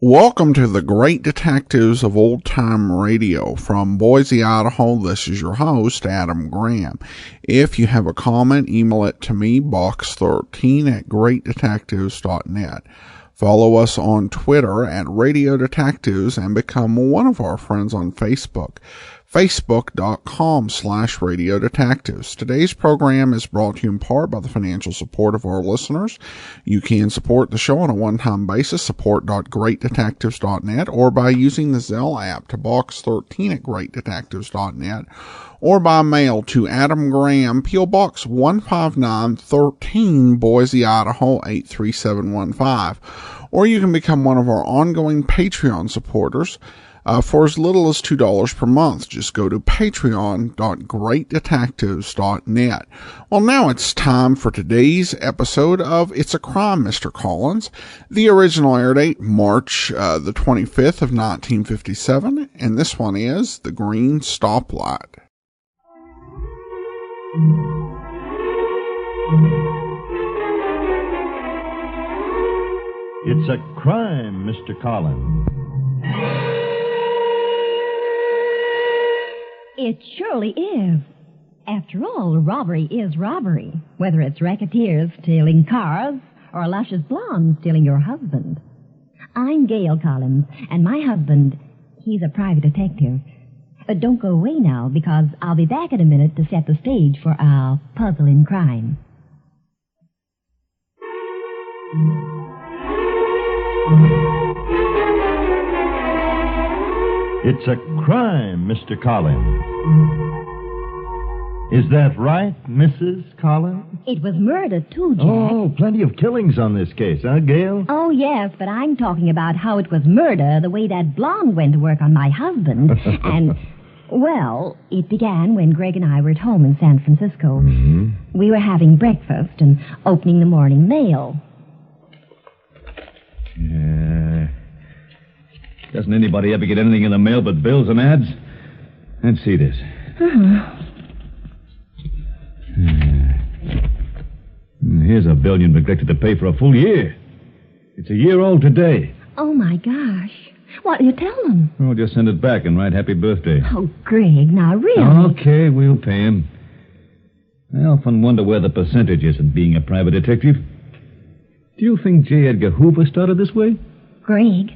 Welcome to the Great Detectives of Old Time Radio. From Boise, Idaho, this is your host, Adam Graham. If you have a comment, email it to me, box13@greatdetectives.net. Follow us on Twitter at Radio Detectives and become one of our friends on Facebook. Facebook.com/Radio Detectives. Today's program is brought to you in part by the financial support of our listeners. You can support the show on a one-time basis, support.greatdetectives.net, or by using the Zelle app to box13@greatdetectives.net, or by mail to Adam Graham, P.O. Box 15913, Boise, Idaho 83715. Or you can become one of our ongoing Patreon supporters for as little as $2 per month. Just go to patreon.greatdetectives.net. Well, now it's time for today's episode of It's a Crime, Mr. Collins. The original air date, March the 25th of 1957, and this one is The Green Stoplight. It's a crime, Mr. Collins. It surely is. After all, robbery is robbery, whether it's racketeers stealing cars or a luscious blonde stealing your husband. I'm Gail Collins, and my husband, he's a private detective. But don't go away now, because I'll be back in a minute to set the stage for our puzzle in crime. It's a crime, Mr. Collins. Is that right, Mrs. Collins? It was murder, too, Jack. Oh, plenty of killings on this case, huh, Gail? Oh, yes, but I'm talking about how it was murder the way that blonde went to work on my husband. And, well, it began when Greg and I were at home in San Francisco. Mm-hmm. We were having breakfast and opening the morning mail. Yeah. Doesn't anybody ever get anything in the mail but bills and ads? Let's see this. Here's a bill you neglected to pay for a full year. It's a year old today. Oh, my gosh. What'll you tell them? Oh, just send it back and write happy birthday. Oh, Greg, now really? Okay, we'll pay him. I often wonder where the percentage is in being a private detective. Do you think J. Edgar Hoover started this way? Greg,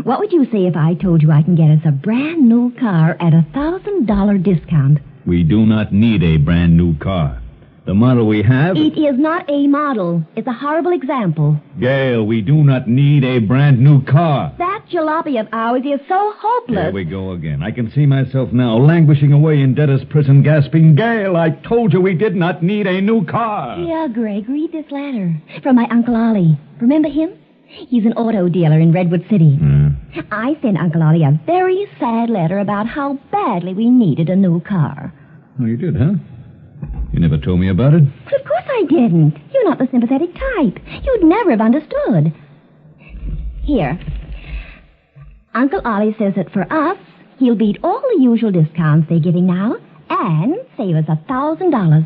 what would you say if I told you I can get us a brand new car at $1,000 discount? We do not need a brand new car. The model we have... It is not a model. It's a horrible example. Gail, we do not need a brand new car. That jalopy of ours is so hopeless. There we go again. I can see myself now languishing away in debtor's prison, gasping, Gail, I told you we did not need a new car. Yeah, Greg, read this letter from my Uncle Ollie. Remember him? He's an auto dealer in Redwood City. I sent Uncle Ollie a very sad letter about how badly we needed a new car. Oh, you did, huh? You never told me about it? But of course I didn't. You're not the sympathetic type. You'd never have understood. Here. Uncle Ollie says that for us, he'll beat all the usual discounts they're giving now and save us $1,000.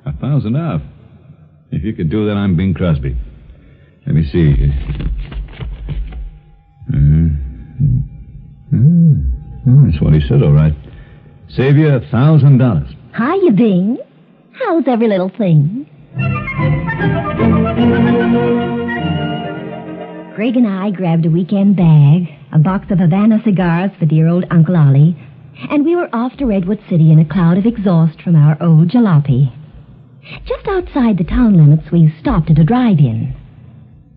$1,000 off? If you could do that, I'm Bing Crosby. Let me see. That's what he said, all right. Save you $1,000. Hiya, Bing. How's every little thing? Greg and I grabbed a weekend bag, a box of Havana cigars for dear old Uncle Ollie, and we were off to Redwood City in a cloud of exhaust from our old jalopy. Just outside the town limits, we stopped at a drive-in.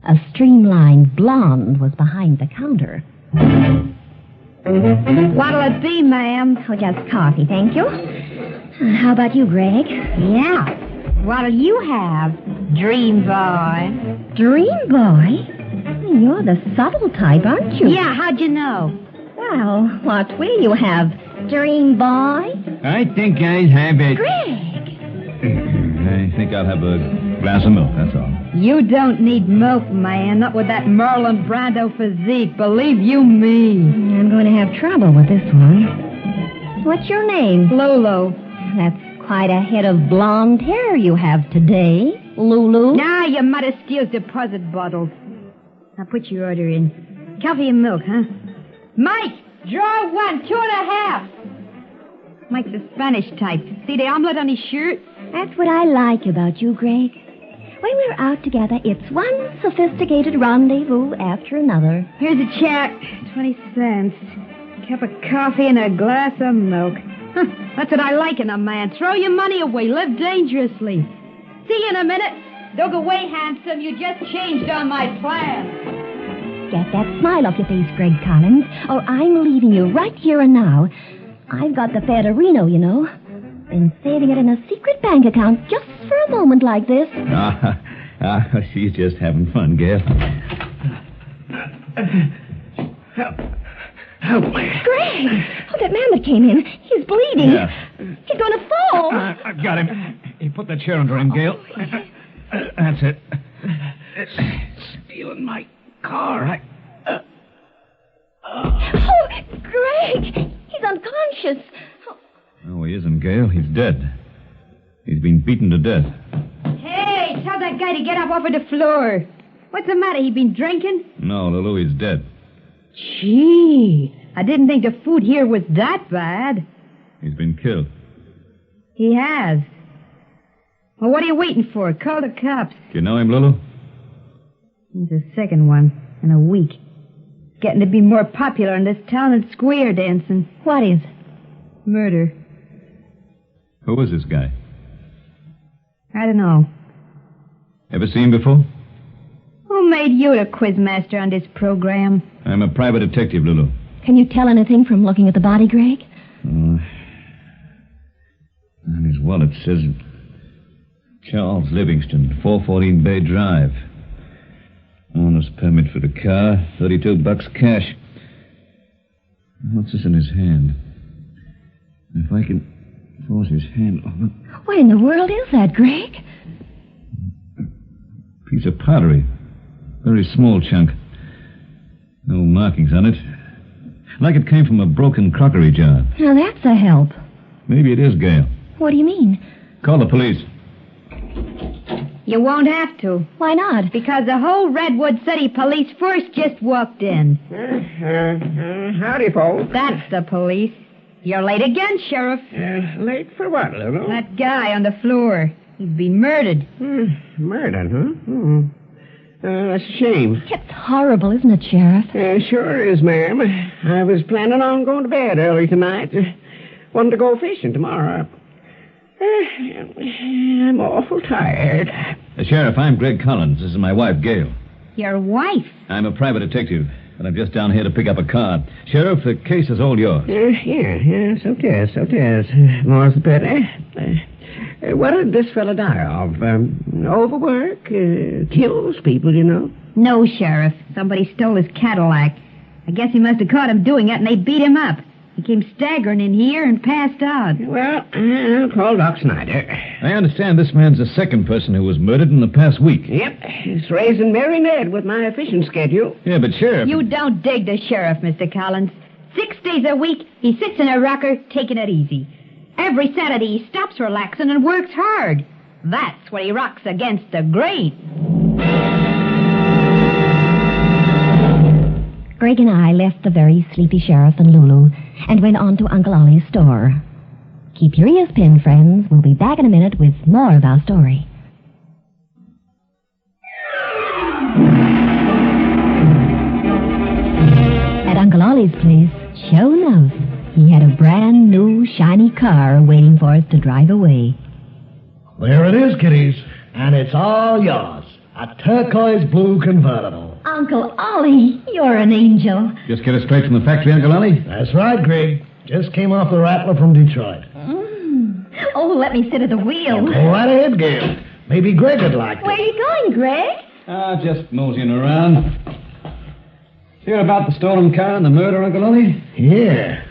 A streamlined blonde was behind the counter. What'll it be, ma'am? Oh, just coffee, thank you. How about you, Greg? Yeah. What'll you have, Dream Boy? Dream Boy? You're the subtle type, aren't you? Yeah, how'd you know? Well, what will you have, Dream Boy? I think I'll have it. Greg! I think I'll have a glass of milk, that's all. You don't need milk, man. Not with that Marlon Brando physique. Believe you me. I'm going to have trouble with this one. What's your name? Lulu. That's quite a head of blonde hair you have today, Lulu. Now you might have steals deposit bottles. Now put your order in. Coffee and milk, huh? Mike, draw 1, 2.5. Mike's the Spanish type. See the omelet on his shirt? That's what I like about you, Greg. When we're out together, it's one sophisticated rendezvous after another. Here's a check. 20 cents. Cup of coffee and a glass of milk. Huh, that's what I like in a man. Throw your money away. Live dangerously. See you in a minute. Don't go away, handsome. You just changed on my plans. Get that smile off your face, Greg Collins, or I'm leaving you right here and now. I've got the fare to Reno, you know. Been saving it in a secret bank account just for a moment like this. She's just having fun, Gail. Help me. Greg! Oh, that man that came in. He's bleeding. Yeah. He's going to fall. I've got him. You put that chair under him, Gail. That's it. Stealing my car. Oh, Greg! He's unconscious. No, he isn't, Gail. He's dead. He's been beaten to death. Hey, tell that guy to get up off of the floor. What's the matter? He been drinking? No, Lulu, he's dead. Gee, I didn't think the food here was that bad. He's been killed. He has. Well, what are you waiting for? Call the cops. Do you know him, Lulu? He's the second one in a week. Getting to be more popular in this town than square dancing. What is? Murder. Who was this guy? I don't know. Ever seen him before? Who made you the quizmaster on this program? I'm a private detective, Lulu. Can you tell anything from looking at the body, Greg? On his wallet says Charles Livingston, 414 Bay Drive. Owner's permit for the car, $32 cash. What's this in his hand? If I can force his hand over. What in the world is that, Greg? Piece of pottery. Very small chunk. No markings on it. Like it came from a broken crockery jar. Now, that's a help. Maybe it is, Gail. What do you mean? Call the police. You won't have to. Why not? Because the whole Redwood City police force just walked in. Howdy, folks. That's the police. You're late again, Sheriff. Late for what, Lulu? That guy on the floor. He's been murdered. Murdered, huh? That's a shame. It's horrible, isn't it, Sheriff? Sure is, ma'am. I was planning on going to bed early tonight. Wanted to go fishing tomorrow. I'm awful tired. Sheriff, I'm Greg Collins. This is my wife, Gail. Your wife? I'm a private detective, and I'm just down here to pick up a car. Sheriff, the case is all yours. Yeah, so it is. More's the pity. What did this fella die of? Overwork? Kills people, you know? No, Sheriff. Somebody stole his Cadillac. I guess he must have caught him doing it, and they beat him up. He came staggering in here and passed out. Well, I'll call Doc Snyder. I understand this man's the second person who was murdered in the past week. Yep, it's raising Mary Ned with my fishing schedule. Yeah, but Sheriff... You don't dig the sheriff, Mr. Collins. 6 days a week, he sits in a rocker taking it easy. Every Saturday, he stops relaxing and works hard. That's when he rocks against the grain. Greg and I left the very sleepy Sheriff and Lulu and went on to Uncle Ollie's store. Keep your ears pinned, friends. We'll be back in a minute with more of our story. At Uncle Ollie's place, sure enough, he had a brand new shiny car waiting for us to drive away. There it is, kiddies. And it's all yours. A turquoise blue convertible. Uncle Ollie, you're an angel. Just get it straight from the factory, Uncle Ollie? That's right, Greg. Just came off the Rattler from Detroit. Oh, let me sit at the wheel. Go right ahead, Gail. Maybe Greg would like to. Where are you going, Greg? Just moseying around. Hear about the stolen car and the murder, Uncle Ollie? Yeah.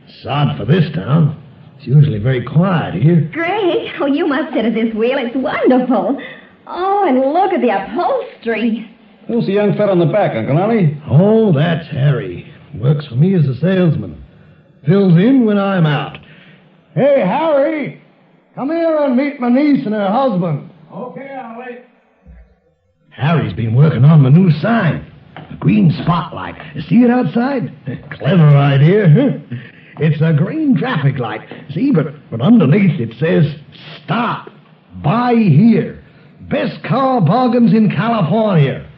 It's odd for this town. It's usually very quiet here. Greg, oh, you must sit at this wheel. It's wonderful. Oh, and look at the upholstery. Who's the young fellow in the back, Uncle Ollie? Oh, that's Harry. Works for me as a salesman. Fills in when I'm out. Hey, Harry, come here and meet my niece and her husband. Okay, Ollie. Harry's been working on the new sign. green spotlight. See it outside? Clever idea, huh? It's a green traffic light. See, but underneath it says, stop. Buy here. Best car bargains in California.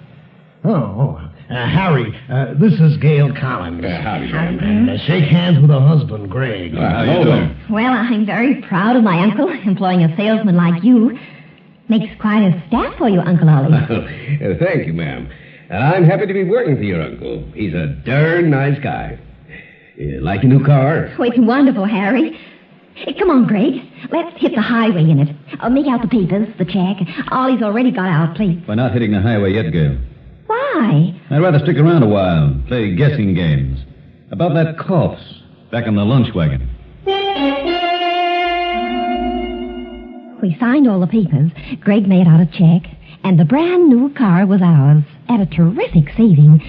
Harry, this is Gail Collins. Howdy, And shake hands with her husband, Greg. How you doing? Well, I'm very proud of my uncle. Employing a salesman like you makes quite a staff for you, Uncle Ollie. Thank you, ma'am. And I'm happy to be working for your uncle. He's a darn nice guy. Like your new car? Oh, it's wonderful, Harry. Come on, Greg. Let's hit the highway in it. Make out the papers, the check. Ollie's already got our plate. We're not hitting the highway yet, Gail. Why? I'd rather stick around a while, play guessing games. About that corpse back in the lunch wagon. We signed all the papers. Greg made out a check, and the brand new car was ours at a terrific saving.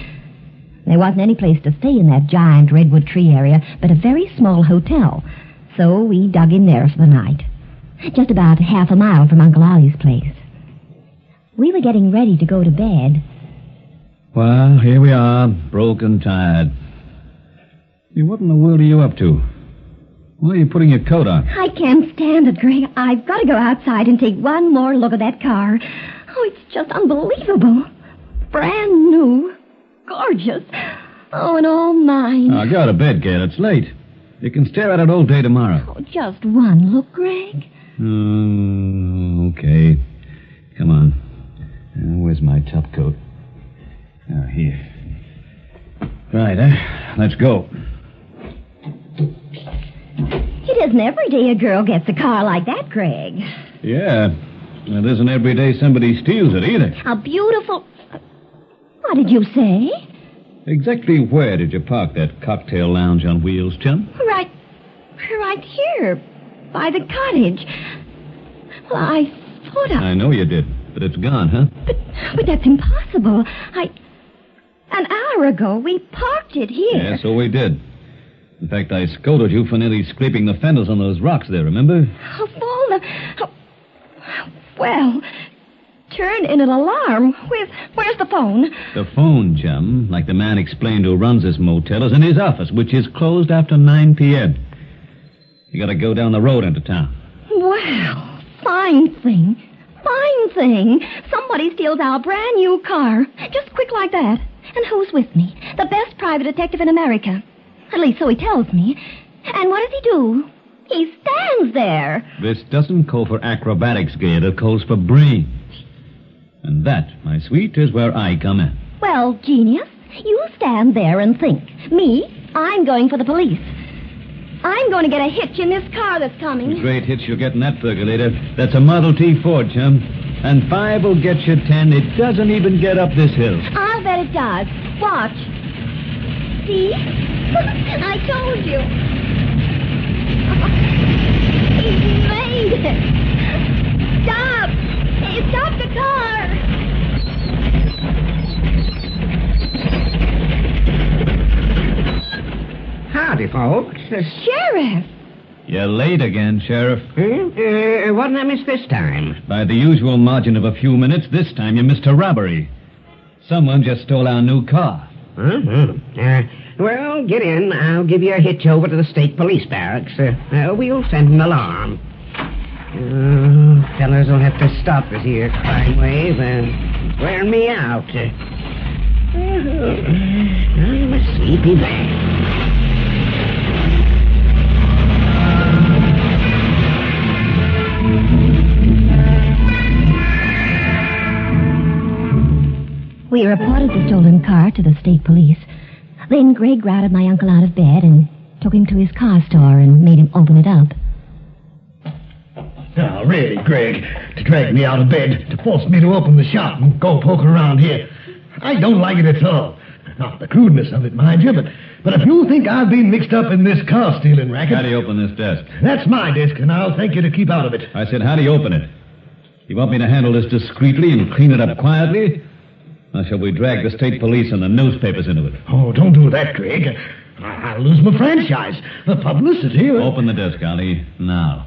There wasn't any place to stay in that giant redwood tree area, but a very small hotel. So we dug in there for the night. Just about half a mile from Uncle Ollie's place. We were getting ready to go to bed. Well, here we are, broke and tired. Hey, what in the world are you up to? Why are you putting your coat on? I can't stand it, Greg. I've got to go outside and take one more look at that car. Oh, it's just unbelievable. Brand new. Gorgeous. Oh, and all mine. Now, go to bed, Gail. It's late. You can stare at it all day tomorrow. Oh, just one look, Greg. Okay. Come on. Where's my top coat? Oh, here. Right, let's go. It isn't every day a girl gets a car like that, Greg. Yeah. It isn't every day somebody steals it either. How beautiful. What did you say? Exactly where did you park that cocktail lounge on wheels, chum? Right here, by the cottage. Well, I thought I know you did, but it's gone, huh? But that's impossible. An hour ago, we parked it here. Yeah, so we did. In fact, I scolded you for nearly scraping the fenders on those rocks there, remember? Well, turn in an alarm. Where's the phone? The phone, chum, like the man explained who runs this motel, is in his office, which is closed after 9 p.m. You gotta go down the road into town. Well, fine thing. Somebody steals our brand new car. Just quick like that. And who's with me? The best private detective in America. At least so he tells me. And what does he do? He stands there. This doesn't call for acrobatics, Gail. It calls for brains. And that, my sweet, is where I come in. Well, genius, you stand there and think. Me, I'm going for the police. I'm going to get a hitch in this car that's coming. The great hitch you'll get in that percolator. That's a Model T Ford, chum. And 5 will get you 10. It doesn't even get up this hill. I'll bet it does. Watch. See? I told you. He made it. Stop! Stop the car! Howdy, folks. Sheriff! You're late again, Sheriff. What did I miss this time? By the usual margin of a few minutes, this time you missed a robbery. Someone just stole our new car. Well, get in. I'll give you a hitch over to the state police barracks. We'll send an alarm. Fellas will have to stop this here crime wave. It's wearing me out. I'm a sleepy man. We reported the stolen car to the state police. Then Greg routed my uncle out of bed and took him to his car store and made him open it up. Now, really, Greg, to drag me out of bed, to force me to open the shop and go poking around here. I don't like it at all. Not the crudeness of it, mind you, but if you think I've been mixed up in this car-stealing racket... How do you open this desk? That's my desk, and I'll thank you to keep out of it. I said, how do you open it? You want me to handle this discreetly and clean it up quietly? Or shall we drag the state police and the newspapers into it? Oh, don't do that, Greg. I'll lose my franchise. The publicity... Open the desk, Ollie. Now.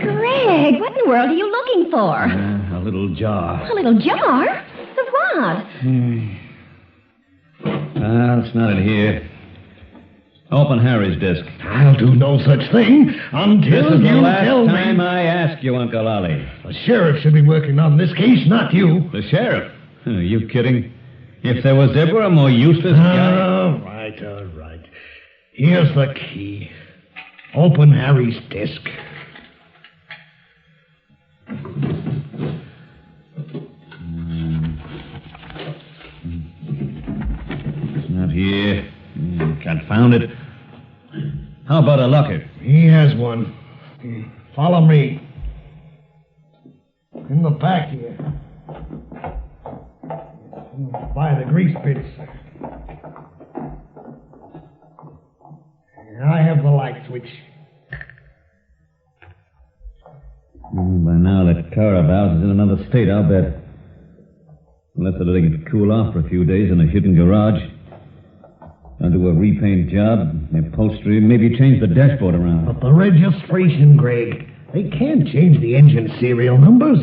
Greg, what in the world are you looking for? A little jar. A little jar? Of what? It's not in here. Open Harry's desk. I'll do no such thing until This is the you last tell time me. I ask you, Uncle Ollie. The sheriff should be working on this case, not you. The sheriff? Are you kidding? If there was ever a more useless guy... All right. Here's the key. Open Harry's desk. It's not here. Confound it. How about a locker? He has one. Follow me. In the back here. By the grease pits. I have the light switch. By now, that car of ours is in another state, I'll bet. Unless they're letting it cool off for a few days in a hidden garage. I'll do a repaint job, upholstery, maybe change the dashboard around. But the registration, Greg, they can't change the engine serial numbers.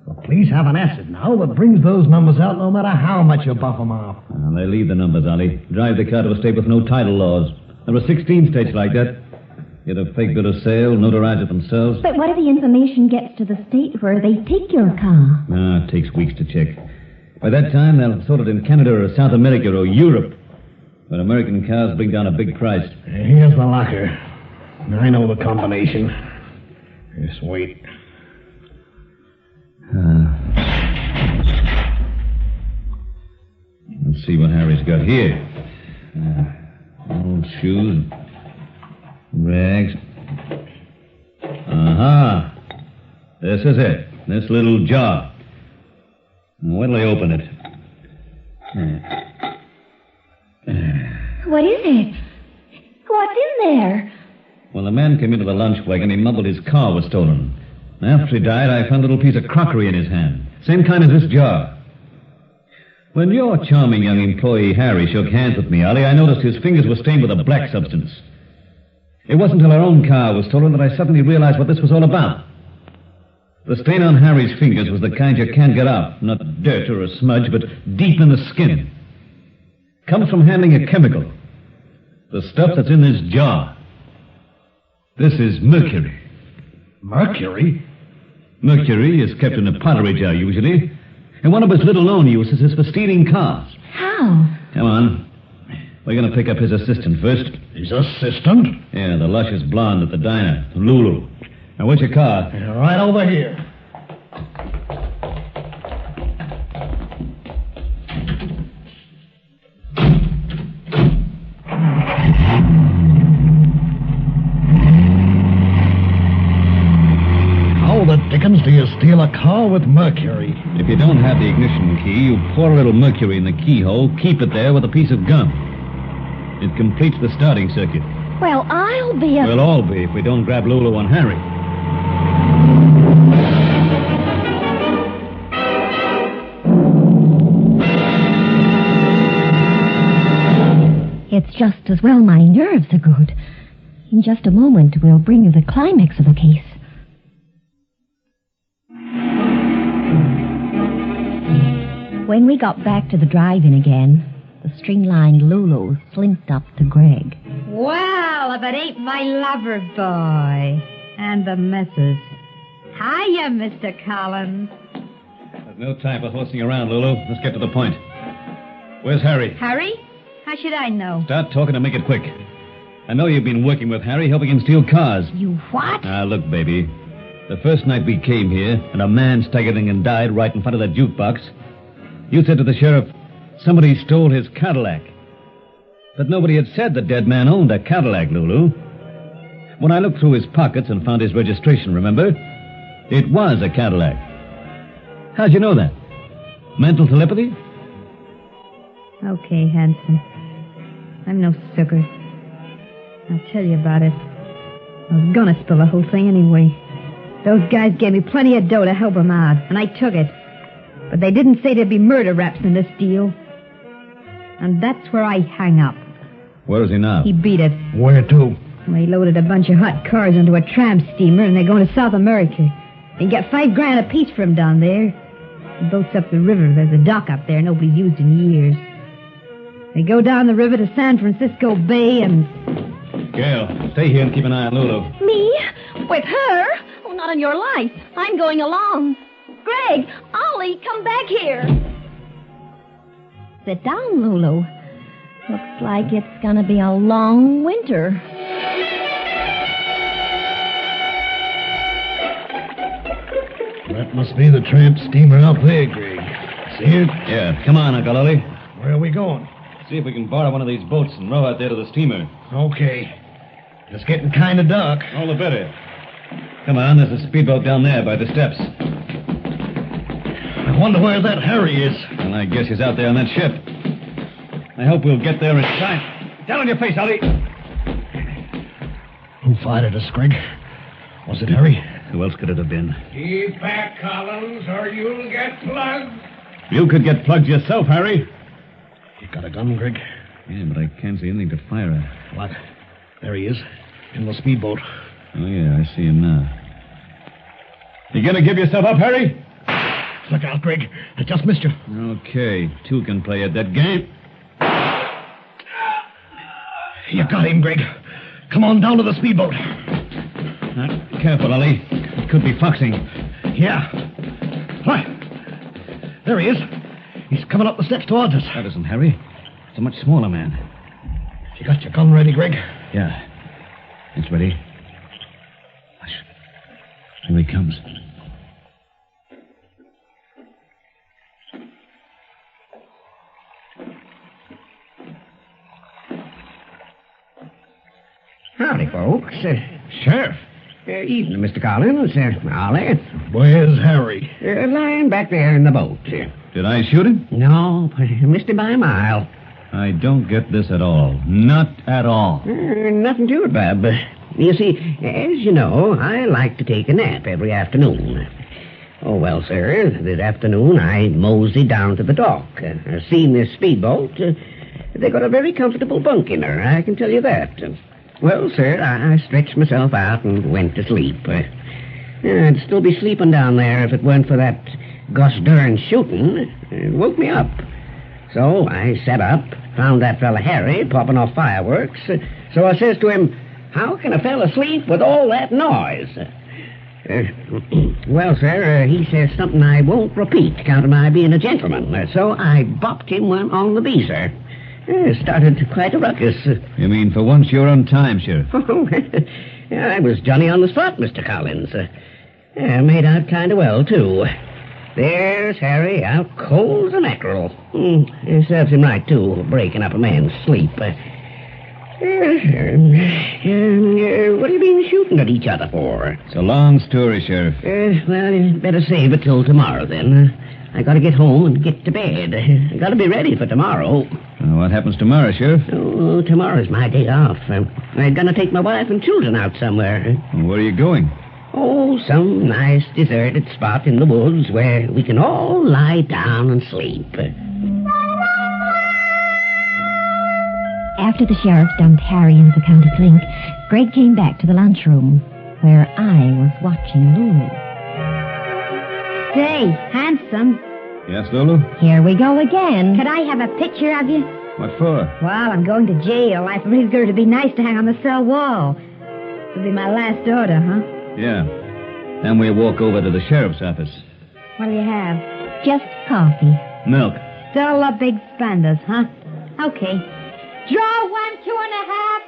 The police have an asset now that brings those numbers out no matter how much you buff them off. Well, they leave the numbers, Ollie. Drive the car to a state with no title laws. There are 16 states like that. Get a fake bill of sale, notarize it themselves. But what if the information gets to the state where they take your car? It takes weeks to check. By that time, they'll have sold it in Canada or South America or Europe. But American cars bring down a big price. Here's the locker. I know the combination. Just wait. Let's see what Harry's got here. Old shoes. Rags. Aha. This is it. This little jar. When'll I open it? What is it? What's in there? When the man came into the lunch wagon, he mumbled his car was stolen. After he died, I found a little piece of crockery in his hand. Same kind as this jar. When your charming young employee, Harry, shook hands with me, Ollie, I noticed his fingers were stained with a black substance. It wasn't until our own car was stolen that I suddenly realized what this was all about. The stain on Harry's fingers was the kind you can't get out. Not dirt or a smudge, but deep in the skin. Comes from handling a chemical. The stuff that's in this jar. This is mercury. Mercury? Mercury is kept in a pottery jar, usually. And one of his little-known uses is for stealing cars. How? Come on. We're going to pick up his assistant first. His assistant? Yeah, the luscious blonde at the diner, Lulu. Now, where's your car? Right over here. How the dickens do you steal a car with mercury? If you don't have the ignition key, you pour a little mercury in the keyhole, keep it there with a piece of gum. It completes the starting circuit. Well, I'll be a... We'll all be if we don't grab Lulu and Harry. It's just as well my nerves are good. In just a moment, we'll bring you the climax of the case. When we got back to the drive-in again, the string-lined Lulu slinked up to Greg. Well, if it ain't my lover boy. And the missus. Hiya, Mr. Collins. There's no time for horsing around, Lulu. Let's get to the point. Where's Harry? Harry? How should I know? Start talking and make it quick. I know you've been working with Harry, helping him steal cars. You what? Look, baby. The first night we came here, and a man staggered in and died right in front of that jukebox, you said to the sheriff, somebody stole his Cadillac. But nobody had said the dead man owned a Cadillac, Lulu. When I looked through his pockets and found his registration, remember? It was a Cadillac. How'd you know that? Mental telepathy? Okay, handsome. I'm no sucker. I'll tell you about it. I was gonna spill the whole thing anyway. Those guys gave me plenty of dough to help them out, and I took it. But they didn't say there'd be murder raps in this deal. And that's where I hang up. Where is he now? He beat it. Where to? They loaded a bunch of hot cars into a tramp steamer, and they're going to South America. They get $5,000 apiece for 'em down there. The boat's up the river. There's a dock up there nobody's used in years. They go down the river to San Francisco Bay and... Gail, stay here and keep an eye on Lulu. Me? With her? Oh, not on your life. I'm going along. Greg, Ollie, come back here. Sit down, Lulu. Looks like it's gonna be a long winter. That must be the tramp steamer out there, Greg. See it? Yeah, come on, Uncle Ollie. Where are we going? See if we can borrow one of these boats and row out there to the steamer. Okay. It's getting kind of dark. All the better. Come on, there's a speedboat down there by the steps. I wonder where that Harry is. Well, I guess he's out there on that ship. I hope we'll get there in time. Down on your face, Ollie. Who fired at us, Greg? Was it Harry? Who else could it have been? Keep back, Collins, or you'll get plugged. You could get plugged yourself, Harry. You got a gun, Greg? Yeah, but I can't see anything to fire at. What? There he is. In the speedboat. Oh, yeah, I see him now. You gonna give yourself up, Harry? Look out, Greg. I just missed you. Okay, two can play at that game. You got him, Greg. Come on down to the speedboat. Careful, Ollie. It could be foxing. Yeah. Why? There he is. He's coming up the steps towards us. That isn't Harry. It's a much smaller man. You got your gun ready, Greg? Yeah. It's ready. Hush. Here he comes. Howdy, folks. Sheriff. Evening, Mr. Collins. Ollie. Where's Harry? Lying back there in the boat. Did I shoot him? No, missed him by a mile. I don't get this at all. Not at all. Nothing to it, Bub. You see, as you know, I like to take a nap every afternoon. Oh, well, sir, this afternoon I moseyed down to the dock. Seen this speedboat. They got a very comfortable bunk in her, I can tell you that. Well, sir, I stretched myself out and went to sleep. I'd still be sleeping down there if it weren't for that gosh darn shooting. It woke me up. So I sat up, found that fella Harry popping off fireworks. So I says to him, "How can a fella sleep with all that noise?" Well, sir, he says something I won't repeat, count of my being a gentleman. So I bopped him one on the beezer. Started quite a ruckus. You mean for once you're on time, Sheriff? I was Johnny on the spot, Mr. Collins. Made out kind of well, too. There's Harry out cold as a mackerel. It serves him right, too, breaking up a man's sleep. What have you been shooting at each other for? It's a long story, Sheriff. Well, you better save it till tomorrow, then. I gotta get home and get to bed. I gotta be ready for tomorrow. What happens tomorrow, Sheriff? Oh, tomorrow's my day off. I'm gonna take my wife and children out somewhere. Where are you going? Oh, some nice deserted spot in the woods where we can all lie down and sleep. After the sheriff dumped Harry into the county clink, Greg came back to the lunchroom, where I was watching Lulu. Say, handsome, Yes, Lulu? Here we go again. could I have a picture of you? What for? Well, I'm going to jail. I figured it'd be nice to hang on the cell wall. It'll be my last order, huh? Yeah. Then we walk over to the sheriff's office. What do you have? Just coffee. Milk. Still a big spenders, huh? Okay. Draw 1, 2.5.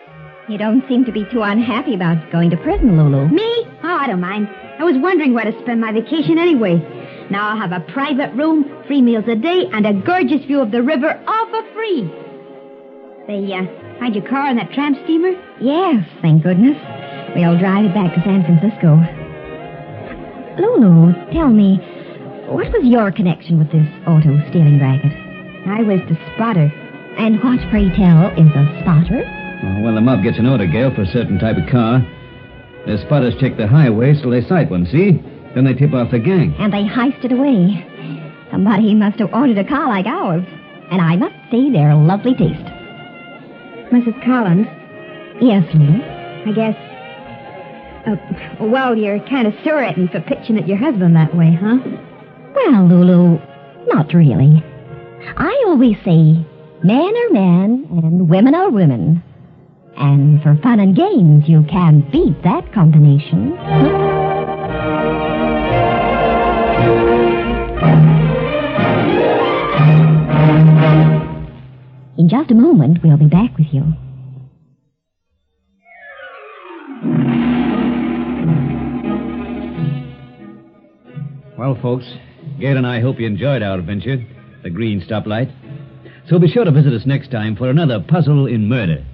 You don't seem to be too unhappy about going to prison, Lulu. Me? Oh, I don't mind. I was wondering where to spend my vacation anyway. Now I'll have a private room, 3 meals a day, and a gorgeous view of the river, all for free. They, find your car on that tramp steamer? Yes, thank goodness. We'll drive it back to San Francisco. Lulu, tell me, what was your connection with this auto stealing racket? I was the spotter. And what, pray tell, is a spotter? When the mob gets an order, Gail, for a certain type of car, the spotters check the highways till they sight one, see? Then they tip off the gang. And they heist it away. Somebody must have ordered a car like ours. And I must say they're a lovely taste. Mrs. Collins, Yes, Lulu. I guess Well, you're kind of sore at me for pitching at your husband that way, huh? Well, Lulu, not really. I always say men are men and women are women. And for fun and games, you can't beat that combination. In just a moment, we'll be back with you. Well, folks, Gail and I hope you enjoyed our adventure, the Green Stoplight. So be sure to visit us next time for another puzzle in murder.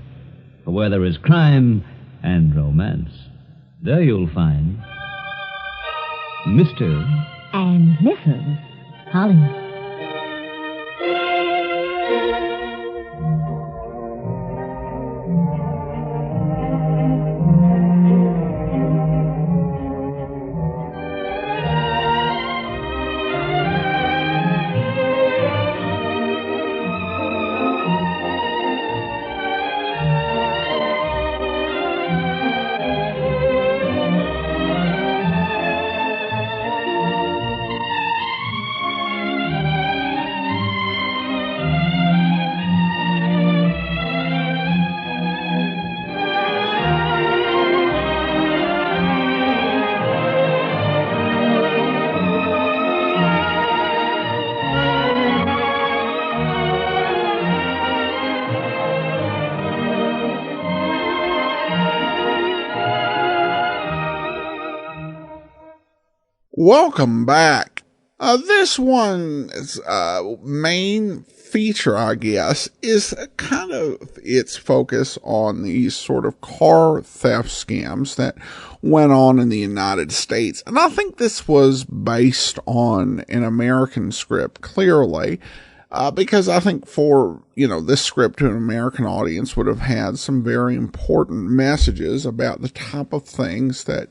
For where there is crime and romance, there you'll find Mr. And Mrs. Collins. Welcome back. This one's main feature, I guess, is kind of its focus on these sort of car theft scams that went on in the United States. And I think this was based on an American script, clearly, because I think for, this script to an American audience would have had some very important messages about the type of things that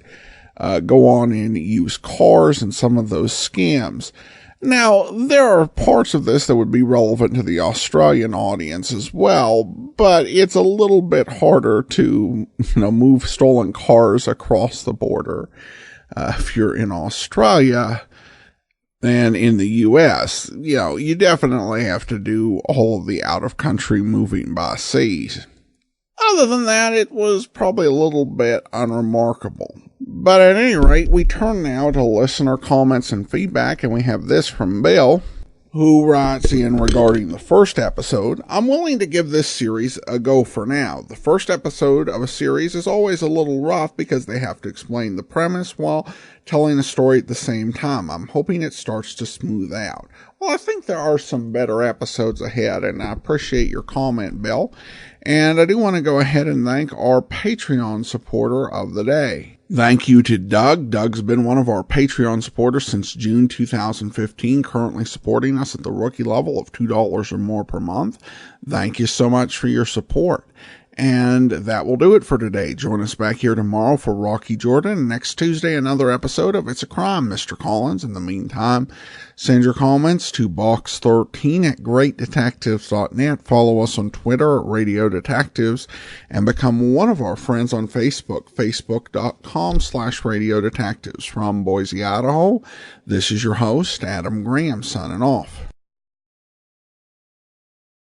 go on in used cars and some of those scams. Now, there are parts of this that would be relevant to the Australian audience as well, but it's a little bit harder to, move stolen cars across the border if you're in Australia than in the U.S. You definitely have to do all of the out-of-country moving by sea. Other than that, it was probably a little bit unremarkable. But at any rate, we turn now to listener comments and feedback, and we have this from Bill, who writes in regarding the first episode. I'm willing to give this series a go for now. The first episode of a series is always a little rough because they have to explain the premise while telling the story at the same time. I'm hoping it starts to smooth out. Well, I think there are some better episodes ahead, and I appreciate your comment, Bill. And I do want to go ahead and thank our Patreon supporter of the day. Thank you to Doug. Doug's been one of our Patreon supporters since June 2015, currently supporting us at the rookie level of $2 or more per month. Thank you so much for your support. And that will do it for today. Join us back here tomorrow for Rocky Jordan. Next Tuesday, another episode of It's a Crime, Mr. Collins. In the meantime, send your comments to box13 at greatdetectives.net. Follow us on Twitter at Radio Detectives and become one of our friends on Facebook, facebook.com/Radio Detectives. From Boise, Idaho, this is your host, Adam Graham, signing off.